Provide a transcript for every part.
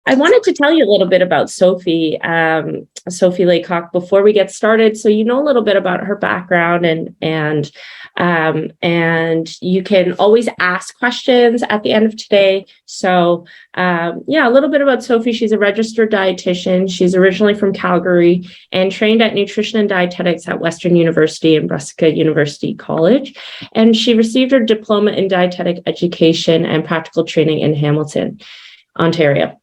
I wanted to tell you a little bit about Sophie, Sophie Laycock, before we get started, so you know a little bit about her background, and you can always ask questions at the end of today. So yeah, a little bit about Sophie. She's a registered dietitian. She's originally from Calgary and trained at nutrition and dietetics at Western University and Brassica University College. And she received her diploma in dietetic education and practical training in Hamilton, Ontario.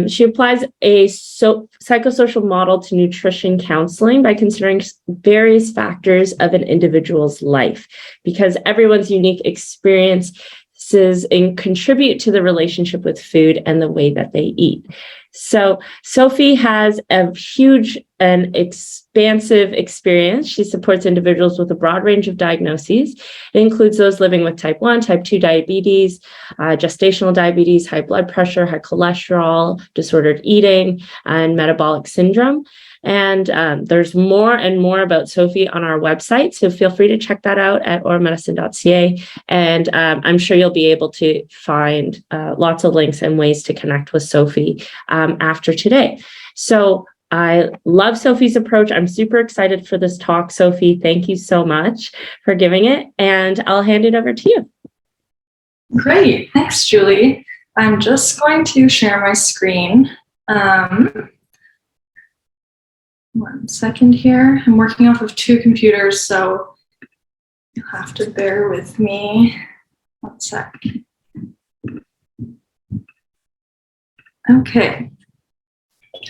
She applies a psychosocial model to nutrition counseling by considering various factors of an individual's life, because everyone's unique experiences contribute to the relationship with food and the way that they eat. So Sophie has a huge and expansive experience. She supports individuals with a broad range of diagnoses. It includes those living with type 1, type 2 diabetes, gestational diabetes, high blood pressure, high cholesterol, disordered eating, and metabolic syndrome. And there's more and more about Sophie on our website, so feel free to check that out at aurummedicine.ca. And I'm sure you'll be able to find lots of links and ways to connect with Sophie after today. So I love Sophie's approach. I'm super excited for this talk. Sophie, thank you so much for giving it, and I'll hand it over to you. Great. Thanks, Julie. I'm just going to share my screen. 1 second here. I'm working off of 2 computers, so you'll have to bear with me. 1 sec. Okay.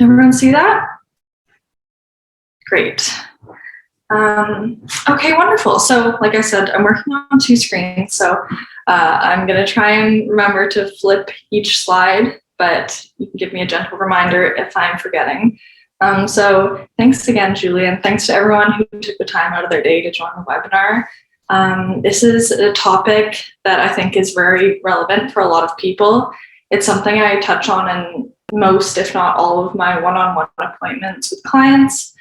Everyone see that? Great. Okay, wonderful. So like I said, I'm working on 2 screens, so I'm going to try and remember to flip each slide, but you can give me a gentle reminder if I'm forgetting. So thanks again, Julie, and thanks to everyone who took the time out of their day to join the webinar. This is a topic that I think is very relevant for a lot of people. It's something I touch on in most, if not all, of my one-on-one appointments with clients.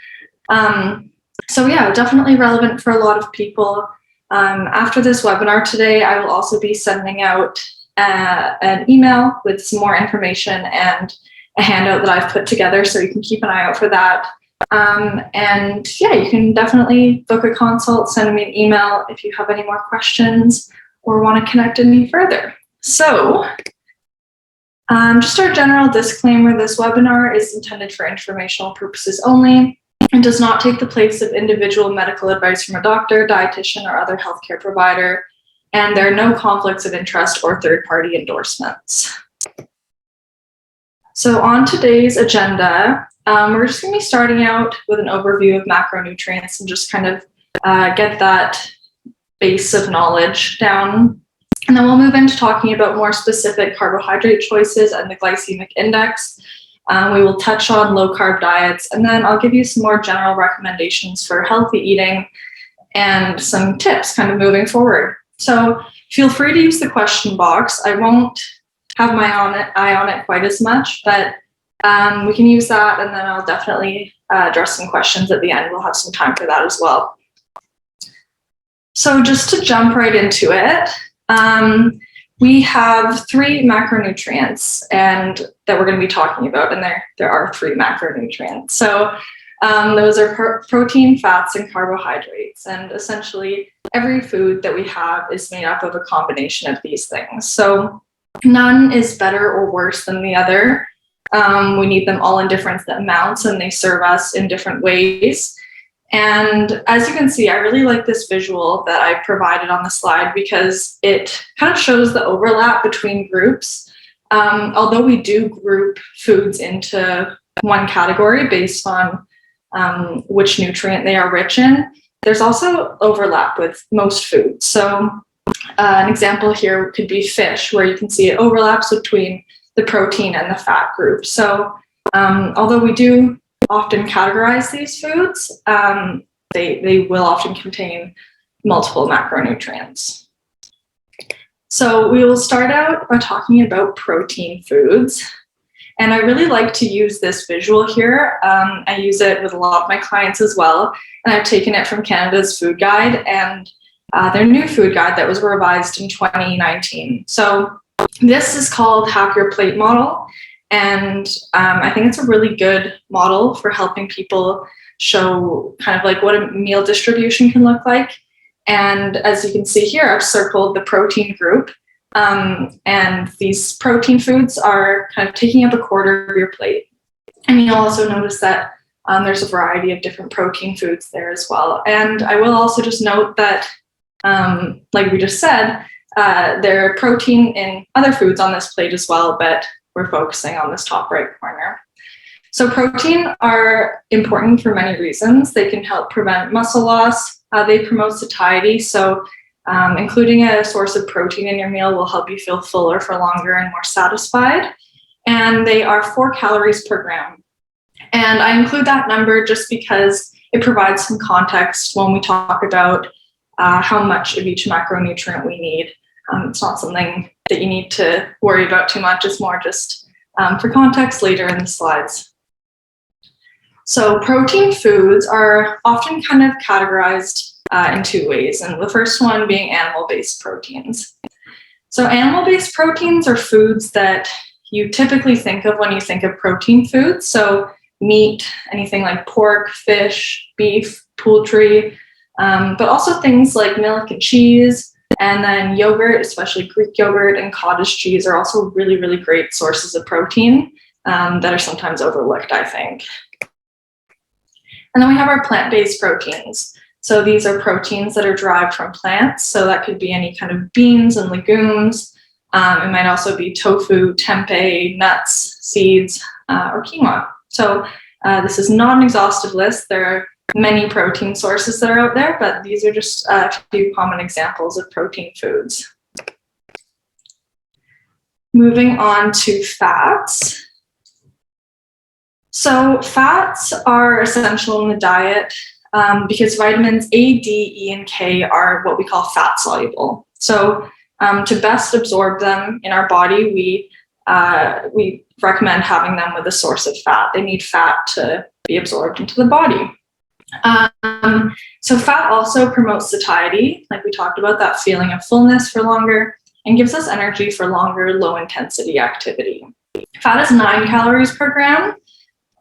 So yeah, definitely relevant for a lot of people. After this webinar today, I will also be sending out an email with some more information and a handout that I've put together, so you can keep an eye out for that. And yeah, you can definitely book a consult, send me an email if you have any more questions or want to connect any further. So just our general disclaimer, this webinar is intended for informational purposes only and does not take the place of individual medical advice from a doctor, dietitian, or other healthcare provider, and there are no conflicts of interest or third-party endorsements. So on today's agenda, we're just going to be starting out with an overview of macronutrients and just kind of get that base of knowledge down. And then we'll move into talking about more specific carbohydrate choices and the glycemic index. We will touch on low-carb diets, and then I'll give you some more general recommendations for healthy eating and some tips kind of moving forward. So feel free to use the question box. I won't have my eye on it quite as much, but we can use that, and then I'll definitely address some questions at the end. We'll have some time for that as well. So just to jump right into it, we have 3 macronutrients and that we're going to be talking about, and there are 3 macronutrients. So those are protein, fats, and carbohydrates, and essentially every food that we have is made up of a combination of these things. So none is better or worse than the other. We need them all in different amounts, and they serve us in different ways. And as you can see, I really like this visual that I provided on the slide because it kind of shows the overlap between groups. Although we do group foods into one category based on which nutrient they are rich in, there's also overlap with most foods. So an example here could be fish, where you can see it overlaps between the protein and the fat group. So although we do often categorize these foods, they will often contain multiple macronutrients. So we will start out by talking about protein foods. And I really like to use this visual here. I use it with a lot of my clients as well. And I've taken it from Canada's Food Guide and their new food guide that was revised in 2019. So this is called Half Your Plate Model. And I think it's a really good model for helping people show kind of like what a meal distribution can look like. And as you can see here, I've circled the protein group. And these protein foods are kind of taking up a quarter of your plate. And you'll also notice that there's a variety of different protein foods there as well. And I will also just note that, like we just said, there are protein in other foods on this plate as well, but we're focusing on this top right corner. So protein are important for many reasons. They can help prevent muscle loss. They promote satiety. So including a source of protein in your meal will help you feel fuller for longer and more satisfied. And they are 4 calories per gram. And I include that number just because it provides some context when we talk about how much of each macronutrient we need. It's not something that you need to worry about too much. It's more just for context later in the slides. So protein foods are often kind of categorized in 2 ways, and the first one being animal-based proteins. So animal-based proteins are foods that you typically think of when you think of protein foods. So meat, anything like pork, fish, beef, poultry, but also things like milk and cheese, and then yogurt, especially Greek yogurt and cottage cheese, are also really, really great sources of protein that are sometimes overlooked, I think. And then we have our plant-based proteins. So these are proteins that are derived from plants. So that could be any kind of beans and legumes. It might also be tofu, tempeh, nuts, seeds, or quinoa. So this is not an exhaustive list. There are many protein sources that are out there, but these are just a few common examples of protein foods. Moving on to fats. So fats are essential in the diet because vitamins A, D, E, and K are what we call fat soluble. So to best absorb them in our body, we recommend having them with a source of fat. They need fat to be absorbed into the body. So fat also promotes satiety, like we talked about, that feeling of fullness for longer, and gives us energy for longer, low-intensity activity. Fat is 9 calories per gram.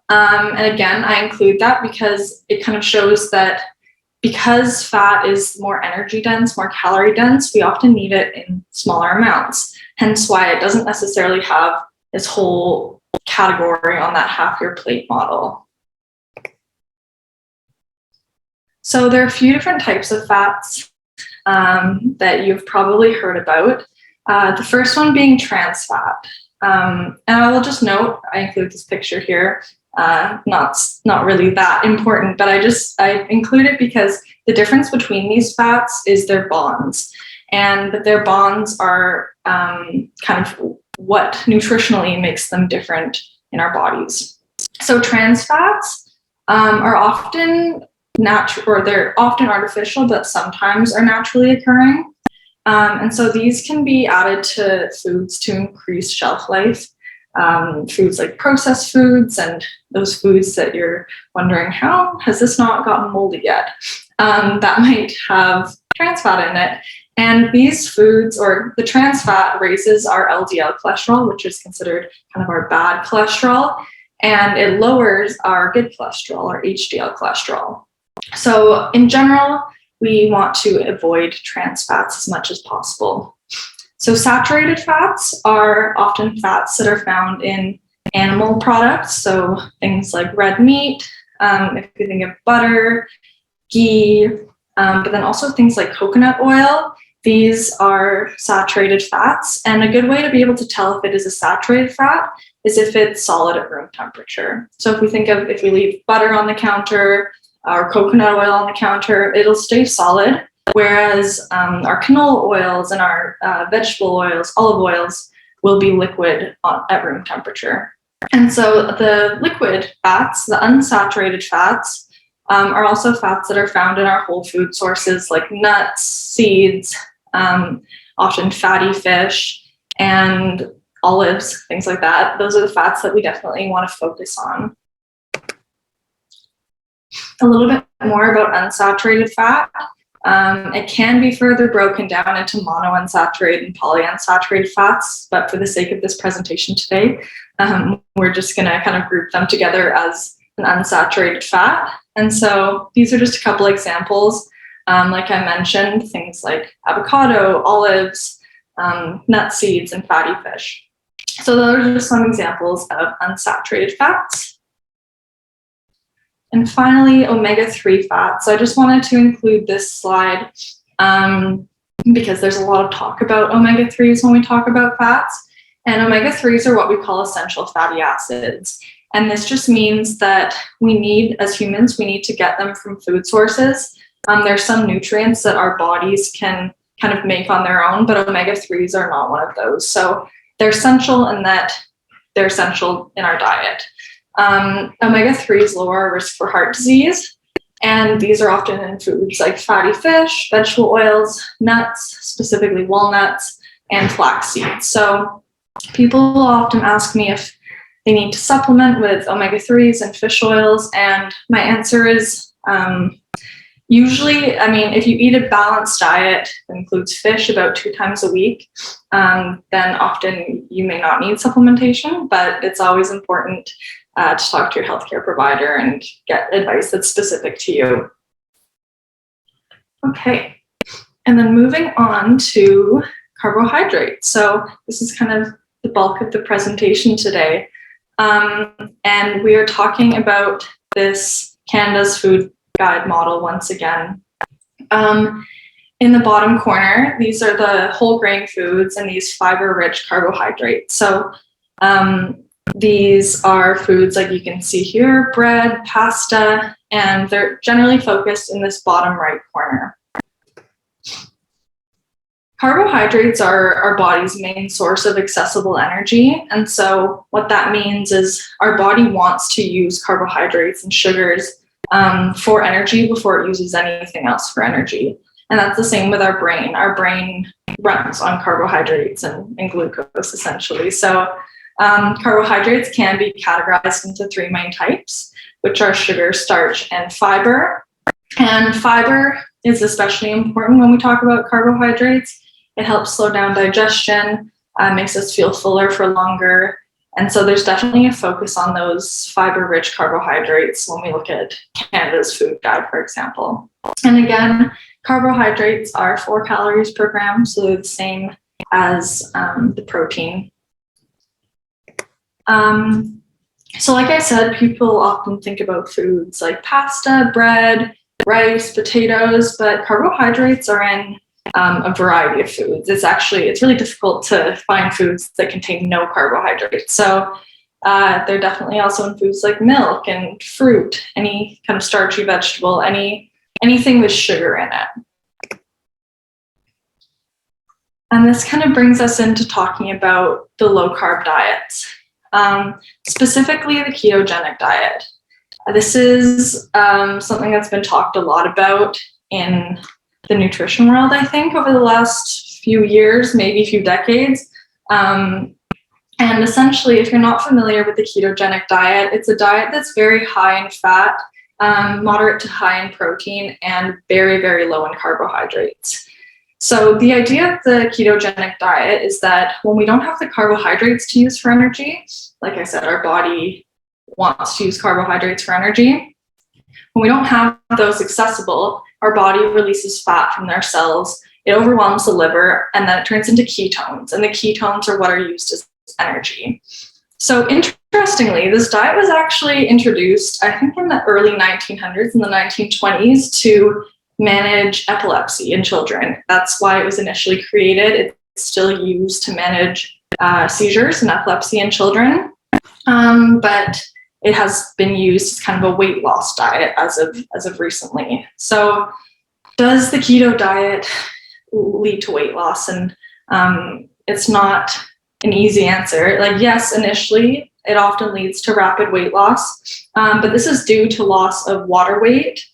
And again, I include that because it kind of shows that because fat is more energy dense, more calorie dense, we often need it in smaller amounts. Hence why it doesn't necessarily have this whole category on that half your plate model. So there are a few different types of fats that you've probably heard about. The first one being trans fat. And I will just note, I include this picture here. Not really that important, but I include it because the difference between these fats is their bonds, and their bonds are kind of what nutritionally makes them different in our bodies. So trans fats are often natural, or they're often artificial, but sometimes are naturally occurring. And so these can be added to foods to increase shelf life. Foods like processed foods and those foods that you're wondering, how has this not gotten moldy yet? That might have trans fat in it. And these foods, or the trans fat, raises our LDL cholesterol, which is considered kind of our bad cholesterol, and it lowers our good cholesterol, or HDL cholesterol. So in general, we want to avoid trans fats as much as possible. So saturated fats are often fats that are found in animal products, so things like red meat, if you think of butter, ghee, but then also things like coconut oil. These are saturated fats, and a good way to be able to tell if it is a saturated fat is if it's solid at room temperature. So if we think of, if we leave butter on the counter or coconut oil on the counter, it'll stay solid. Whereas our canola oils and our vegetable oils, olive oils, will be liquid at room temperature. And so the liquid fats, the unsaturated fats, are also fats that are found in our whole food sources like nuts, seeds, often fatty fish, and olives, things like that. Those are the fats that we definitely want to focus on. A little bit more about unsaturated fat. It can be further broken down into monounsaturated and polyunsaturated fats, but for the sake of this presentation today, we're just going to kind of group them together as an unsaturated fat. And so these are just a couple examples. Like I mentioned, things like avocado, olives, nut seeds, and fatty fish. So those are just some examples of unsaturated fats. And finally, omega-3 fats. So I just wanted to include this slide because there's a lot of talk about omega-3s when we talk about fats. And omega-3s are what we call essential fatty acids. And this just means that we need, as humans, we need to get them from food sources. There's some nutrients that our bodies can kind of make on their own, but omega-3s are not one of those. So they're essential in that they're essential in our diet. Omega-3s lower our risk for heart disease, and these are often in foods like fatty fish, vegetable oils, nuts, specifically walnuts, and flax seeds. So people often ask me if they need to supplement with omega-3s and fish oils, and my answer is usually, if you eat a balanced diet that includes fish about 2 times a week, then often you may not need supplementation, but it's always important to talk to your healthcare provider and get advice that's specific to you. Okay, and then moving on to carbohydrates. So this is kind of the bulk of the presentation today. And we are talking about this Canada's Food Guide model once again. In the bottom corner, these are the whole grain foods and these fiber-rich carbohydrates. So these are foods like you can see here, bread, pasta, and they're generally focused in this bottom right corner. Carbohydrates are our body's main source of accessible energy. And so what that means is our body wants to use carbohydrates and sugars for energy before it uses anything else for energy. And that's the same with our brain. Our brain runs on carbohydrates and glucose, essentially. So carbohydrates can be categorized into 3 main types, which are sugar, starch, and fiber. And fiber is especially important when we talk about carbohydrates. It helps slow down digestion, makes us feel fuller for longer. And so there's definitely a focus on those fiber-rich carbohydrates when we look at Canada's Food Guide, for example. And again, carbohydrates are 4 calories per gram, so they're the same as the protein. So like I said, people often think about foods like pasta, bread, rice, potatoes, but carbohydrates are in a variety of foods. It's really difficult to find foods that contain no carbohydrates. So they're definitely also in foods like milk and fruit, any kind of starchy vegetable, anything with sugar in it. And this kind of brings us into talking about the low carb diets, specifically the ketogenic diet. This is something that's been talked a lot about in the nutrition world, I think, over the last few years, maybe a few decades. And essentially, if you're not familiar with the ketogenic diet, it's a diet that's very high in fat, moderate to high in protein, and very, very low in carbohydrates. So the idea of the ketogenic diet is that when we don't have the carbohydrates to use for energy, like I said, our body wants to use carbohydrates for energy. When we don't have those accessible, our body releases fat from their cells, it overwhelms the liver, and then it turns into ketones. And the ketones are what are used as energy. So interestingly, this diet was actually introduced, I think, in the early 1900s, in the 1920s, to manage epilepsy in children. That's why it was initially created. It's still used to manage seizures and epilepsy in children. But it has been used as kind of a weight loss diet as of recently. So does the keto diet lead to weight loss? And it's not an easy answer. Like, yes, initially, it often leads to rapid weight loss, but this is due to loss of water weight.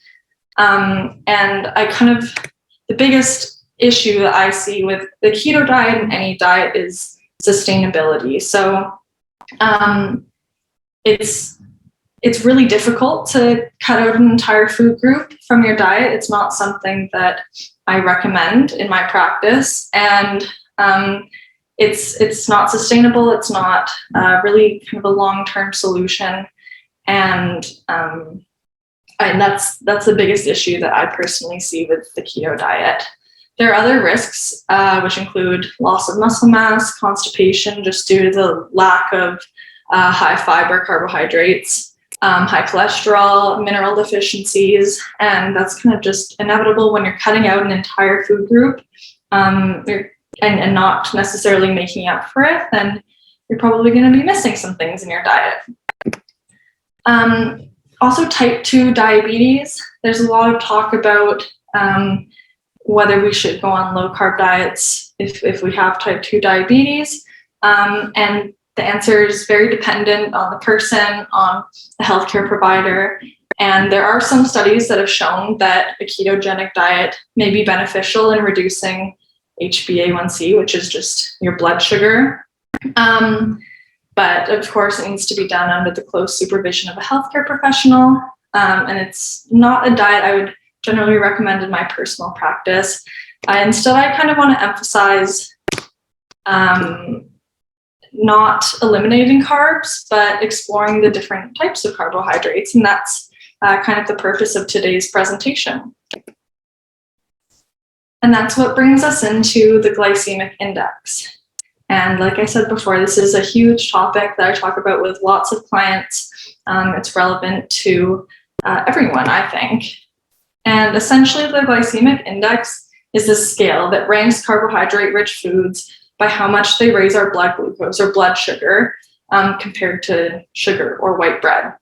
And the biggest issue that I see with the keto diet and any diet is sustainability. So it's it's really difficult to cut out an entire food group from your diet. It's not something that I recommend in my practice, and it's not sustainable. It's not really kind of a long-term solution, and that's the biggest issue that I personally see with the keto diet. There are other risks, which include loss of muscle mass, constipation, just due to the lack of high fiber carbohydrates, high cholesterol, mineral deficiencies, and that's kind of just inevitable when you're cutting out an entire food group and not necessarily making up for it, then you're probably going to be missing some things in your diet. Also, type 2 diabetes. There's a lot of talk about whether we should go on low carb diets if we have type 2 diabetes. And the answer is very dependent on the person, on the healthcare provider. And there are some studies that have shown that a ketogenic diet may be beneficial in reducing HbA1c, which is just your blood sugar. But of course, it needs to be done under the close supervision of a healthcare professional. And it's not a diet I would generally recommend in my personal practice. Instead, I kind of want to emphasize not eliminating carbs, but exploring the different types of carbohydrates. And that's kind of the purpose of today's presentation. And that's what brings us into the glycemic index. And like I said before, this is a huge topic that I talk about with lots of clients. It's relevant to everyone, I think. And essentially, the glycemic index is a scale that ranks carbohydrate-rich foods by how much they raise our blood glucose or blood sugar compared to sugar or white bread.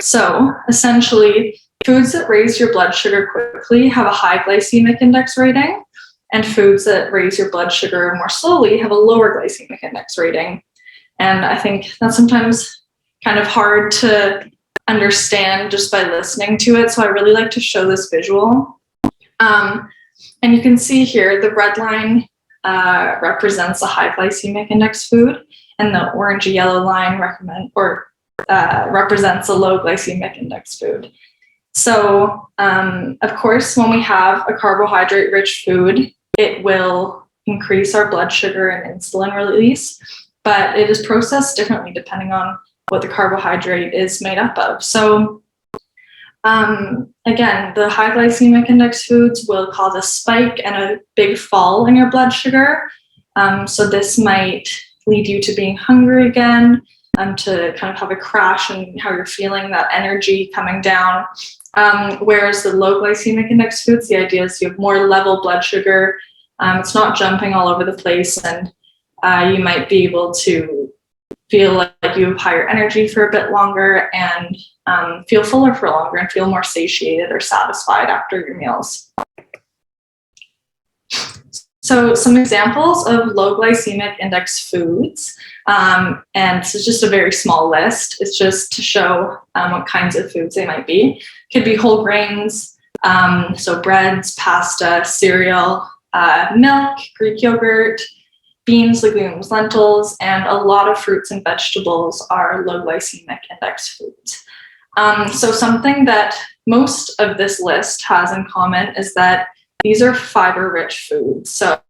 So essentially, foods that raise your blood sugar quickly have a high glycemic index rating, and foods that raise your blood sugar more slowly have a lower glycemic index rating. And I think that's sometimes kind of hard to understand just by listening to it. So I really like to show this visual. And you can see here, the red line represents a high glycemic index food, and the orangey yellow line represents a low glycemic index food. So, of course, when we have a carbohydrate-rich food, it will increase our blood sugar and insulin release, but it is processed differently depending on what the carbohydrate is made up of. So, again, the high glycemic index foods will cause a spike and a big fall in your blood sugar. So this might lead you to being hungry again, to kind of have a crash in how you're feeling, that energy coming down. Whereas the low glycemic index foods, the idea is you have more level blood sugar. It's not jumping all over the place, and you might be able to feel like you have higher energy for a bit longer and feel fuller for longer and feel more satiated or satisfied after your meals. So some examples of low glycemic index foods, and this is just a very small list. It's just to show what kinds of foods they might be. Could be whole grains, so breads, pasta, cereal, milk, Greek yogurt, beans, legumes, lentils, and a lot of fruits and vegetables are low glycemic index foods. So something that most of this list has in common is that these are fiber-rich foods. So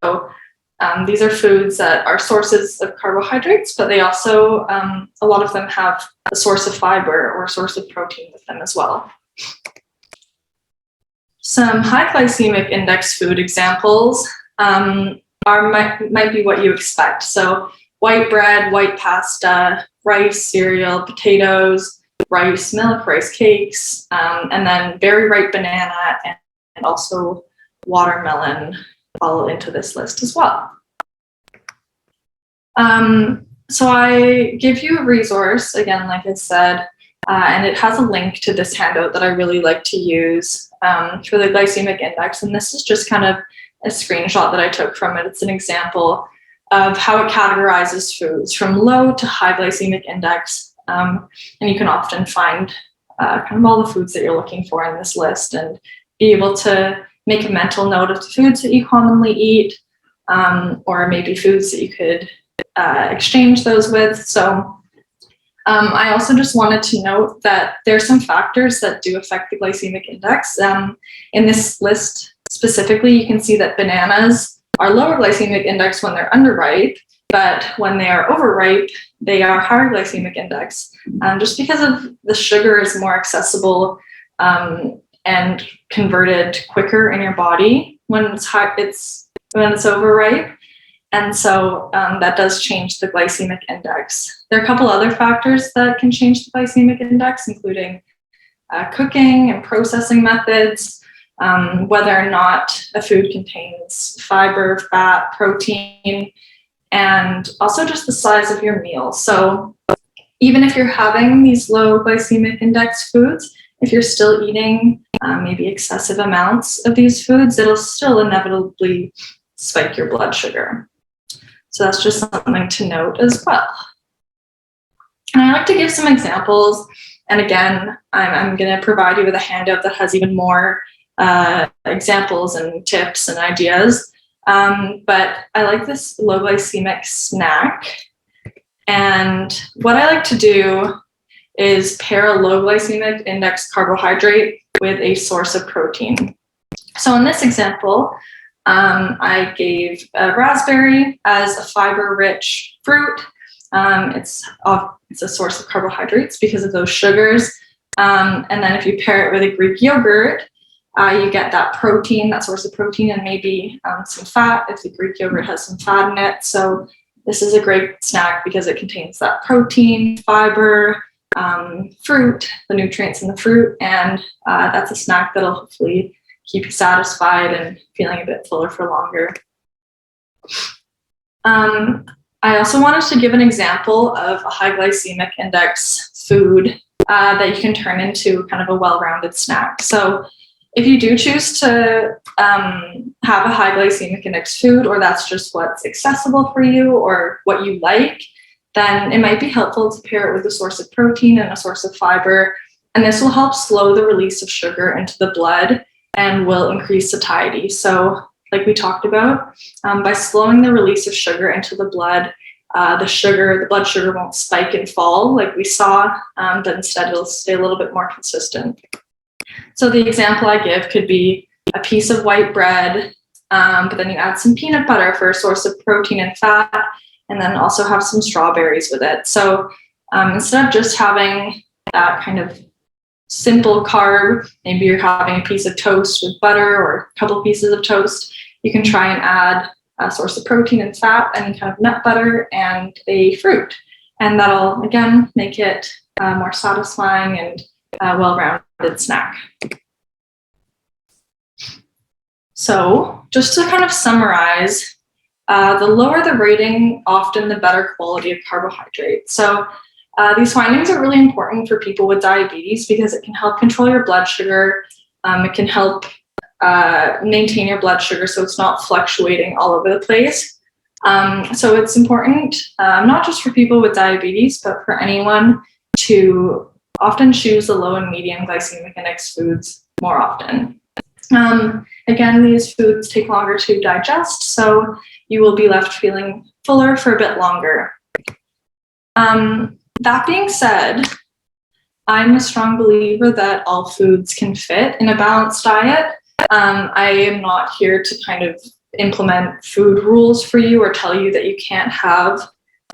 these are foods that are sources of carbohydrates, but they also, a lot of them have a source of fiber or a source of protein with them as well. Some high glycemic index food examples might be what you expect. So white bread, white pasta, rice, cereal, potatoes, rice, milk, rice cakes, and then very ripe banana and also watermelon fall into this list as well. So I give you a resource, again, like I said, and it has a link to this handout that I really like to use for the glycemic index. And this is just kind of a screenshot that I took from it. It's an example of how it categorizes foods from low to high glycemic index. And you can often find kind of all the foods that you're looking for in this list and be able to make a mental note of the foods that you commonly eat, or maybe foods that you could exchange those with. So I also just wanted to note that there are some factors that do affect the glycemic index. In this list specifically, you can see that bananas are lower glycemic index when they're underripe, but when they are overripe, they are higher glycemic index, just because of the sugar is more accessible and converted quicker in your body when it's overripe. And so that does change the glycemic index. There are a couple other factors that can change the glycemic index, including cooking and processing methods, whether or not a food contains fiber, fat, protein, and also just the size of your meal. So even if you're having these low glycemic index foods, if you're still eating maybe excessive amounts of these foods, it'll still inevitably spike your blood sugar. So that's just something to note as well. And I like to give some examples. And again, I'm going to provide you with a handout that has even more examples and tips and ideas. But I like this low glycemic snack. And what I like to do is pair a low glycemic index carbohydrate with a source of protein. So in this example, I gave a raspberry as a fiber-rich fruit. It's a source of carbohydrates because of those sugars. And then if you pair it with a Greek yogurt, you get that protein, that source of protein, and maybe some fat if the Greek yogurt has some fat in it. So this is a great snack because it contains that protein, fiber, fruit, the nutrients in the fruit, and that's a snack that'll hopefully keep you satisfied and feeling a bit fuller for longer. I also wanted to give an example of a high glycemic index food that you can turn into kind of a well-rounded snack. So if you do choose to have a high glycemic index food, or that's just what's accessible for you or what you like, then it might be helpful to pair it with a source of protein and a source of fiber. And this will help slow the release of sugar into the blood and will increase satiety. So like we talked about, by slowing the release of sugar into the blood, the blood sugar won't spike and fall like we saw, but instead it'll stay a little bit more consistent. So the example I give could be a piece of white bread, but then you add some peanut butter for a source of protein and fat, and then also have some strawberries with it. So instead of just having that kind of simple carb, maybe you're having a piece of toast with butter or a couple pieces of toast, you can try and add a source of protein and fat, any kind of nut butter, and a fruit. And that'll, again, make it more satisfying and well-rounded snack. So just to kind of summarize, the lower the rating, often the better quality of carbohydrate. So these findings are really important for people with diabetes because it can help control your blood sugar. It can help maintain your blood sugar so it's not fluctuating all over the place. So it's important, not just for people with diabetes, but for anyone to often choose the low and medium glycemic index foods more often. Again, these foods take longer to digest, so you will be left feeling fuller for a bit longer. That being said, I'm a strong believer that all foods can fit in a balanced diet. I am not here to kind of implement food rules for you or tell you that you can't have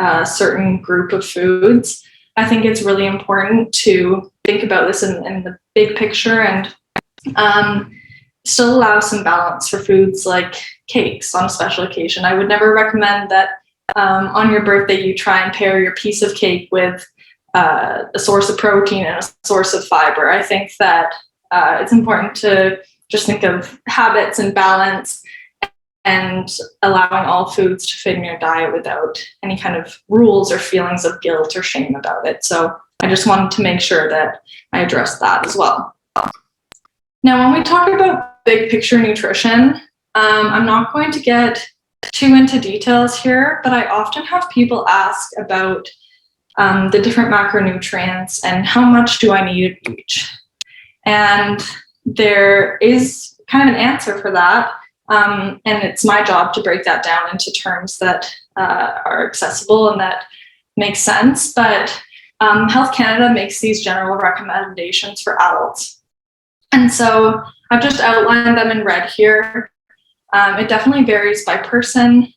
a certain group of foods. I think it's really important to think about this in the big picture and still allow some balance for foods like cakes on a special occasion. I would never recommend that on your birthday you try and pair your piece of cake with a source of protein and a source of fiber. I think that it's important to just think of habits and balance and allowing all foods to fit in your diet without any kind of rules or feelings of guilt or shame about it. So I just wanted to make sure that I addressed that as well. Now, when we talk about big picture nutrition, I'm not going to get too into details here, but I often have people ask about the different macronutrients and how much do I need of each. And there is kind of an answer for that. And it's my job to break that down into terms that are accessible and that make sense. But Health Canada makes these general recommendations for adults. And so I've just outlined them in red here. It definitely varies by person.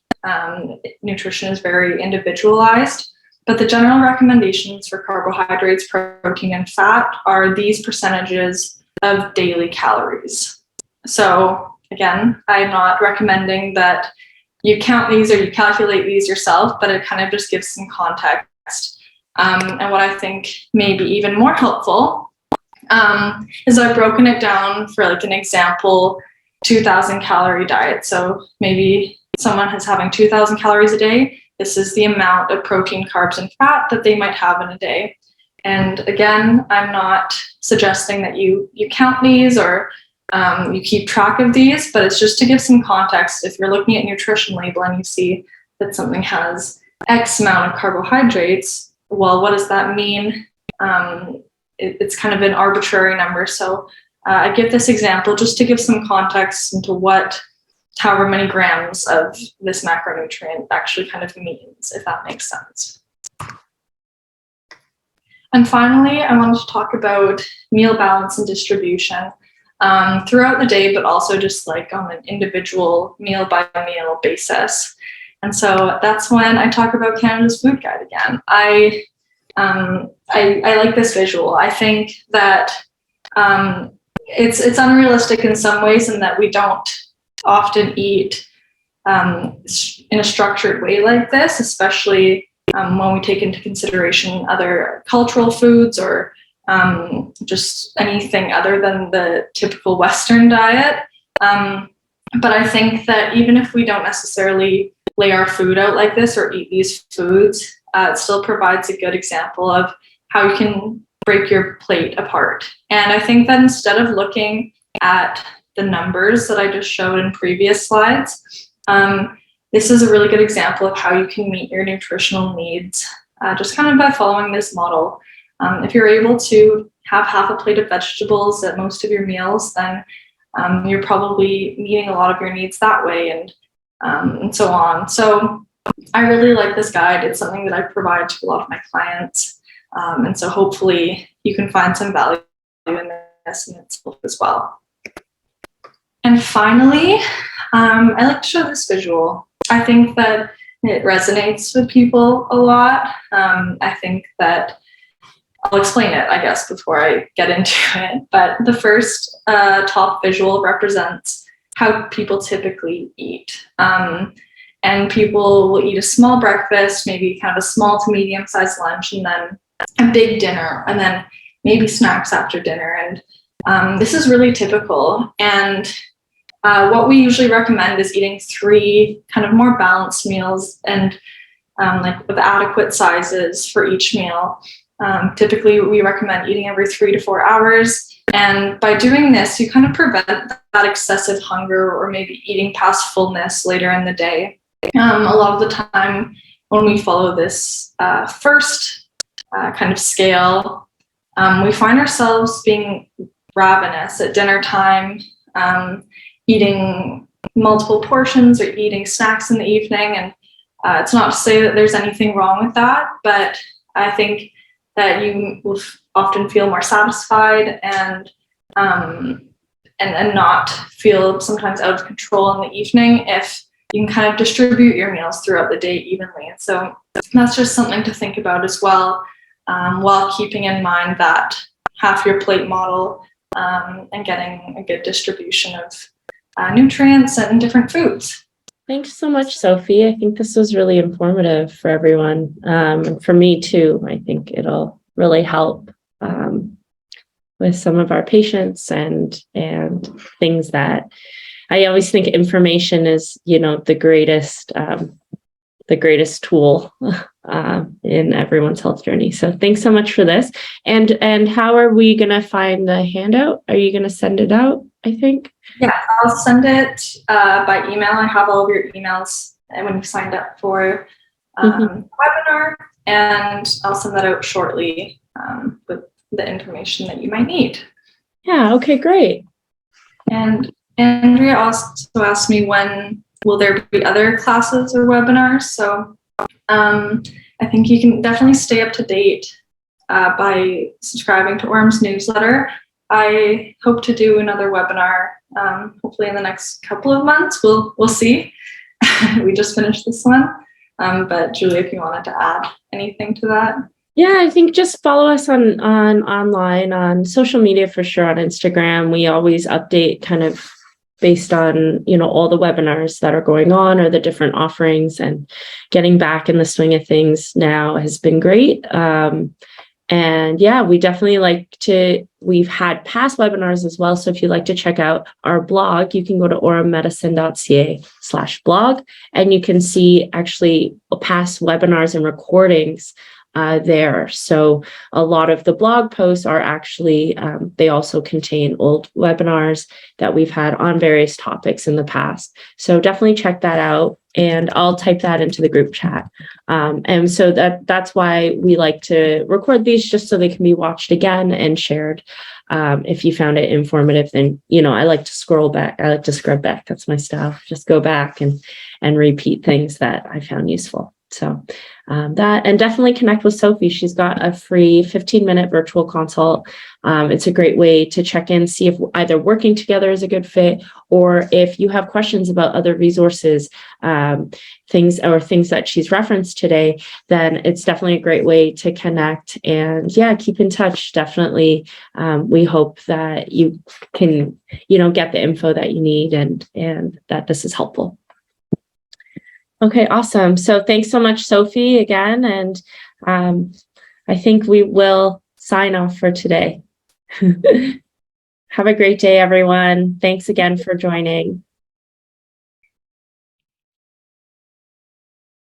Nutrition is very individualized, but the general recommendations for carbohydrates, protein, and fat are these percentages of daily calories. So again, I'm not recommending that you count these or you calculate these yourself, but it kind of just gives some context. And what I think may be even more helpful is I've broken it down for like an example 2,000 calorie diet. So maybe someone is having 2,000 calories a day. This is the amount of protein, carbs, and fat that they might have in a day. And again, I'm not suggesting that you count these or you keep track of these, but it's just to give some context. If you're looking at nutrition label and you see that something has X amount of carbohydrates, well, what does that mean? It's kind of an arbitrary number. So I give this example just to give some context into what however many grams of this macronutrient actually kind of means, if that makes sense. And finally, I wanted to talk about meal balance and distribution throughout the day, but also just like on an individual meal by meal basis. And so that's when I talk about Canada's Food Guide again. I like this visual. I think that it's unrealistic in some ways in that we don't often eat in a structured way like this, especially when we take into consideration other cultural foods or just anything other than the typical Western diet. But I think that even if we don't necessarily lay our food out like this or eat these foods, it still provides a good example of how you can break your plate apart. And I think that instead of looking at the numbers that I just showed in previous slides, this is a really good example of how you can meet your nutritional needs just kind of by following this model. If you're able to have half a plate of vegetables at most of your meals, then you're probably meeting a lot of your needs that way, and so on. So I really like this guide. It's something that I provide to a lot of my clients. And so hopefully you can find some value in this and it's as well. And finally, I like to show this visual. I think that it resonates with people a lot. I think that I'll explain it, I guess, before I get into it. But the first top visual represents how people typically eat. And people will eat a small breakfast, maybe kind of a small to medium-sized lunch, and then a big dinner, and then maybe snacks after dinner. And this is really typical. And what we usually recommend is eating 3 kind of more balanced meals and like with adequate sizes for each meal. Typically, we recommend eating every 3 to 4 hours. And by doing this, you kind of prevent that excessive hunger or maybe eating past fullness later in the day. A lot of the time when we follow this first kind of scale, we find ourselves being ravenous at dinner time, eating multiple portions or eating snacks in the evening. And it's not to say that there's anything wrong with that, but I think that you will often feel more satisfied and not feel sometimes out of control in the evening if you can kind of distribute your meals throughout the day evenly. And so that's just something to think about as well, while keeping in mind that half your plate model and getting a good distribution of nutrients and different foods. Thanks so much, Sophie. I think this was really informative for everyone. And for me too, I think it'll really help with some of our patients and things that I always think information is, the greatest tool in everyone's health journey. So thanks so much for this. And how are we going to find the handout? Are you going to send it out, I think? Yeah, I'll send it by email. I have all of your emails when you signed up for the webinar, and I'll send that out shortly with the information that you might need. Yeah, okay, great. And Andrea also asked me when will there be other classes or webinars. So I think you can definitely stay up to date by subscribing to Aurum's newsletter. I hope to do another webinar, hopefully in the next couple of months. We'll see. We just finished this one. But Julie, if you wanted to add anything to that. Yeah, I think just follow us on online, on social media for sure, on Instagram. We always update kind of based on, all the webinars that are going on or the different offerings, and getting back in the swing of things now has been great. And yeah, we definitely we've had past webinars as well. So if you'd like to check out our blog, you can go to aurummedicine.ca/blog, and you can see actually past webinars and recordings there. So a lot of the blog posts are actually, they also contain old webinars that we've had on various topics in the past. So definitely check that out, and I'll type that into the group chat. And so that's why we like to record these, just so they can be watched again and shared. If you found it informative, then, I like to scroll back. I like to scrub back. That's my style. Just go back and repeat things that I found useful. So that, and definitely connect with Sophie. She's got a free 15-minute virtual consult. It's a great way to check in, see if either working together is a good fit, or if you have questions about other resources, things that she's referenced today, then it's definitely a great way to connect and keep in touch. Definitely. We hope that you can, get the info that you need, and that this is helpful. Okay, awesome. So thanks so much, Sophie, again. And I think we will sign off for today. Have a great day, everyone. Thanks again for joining.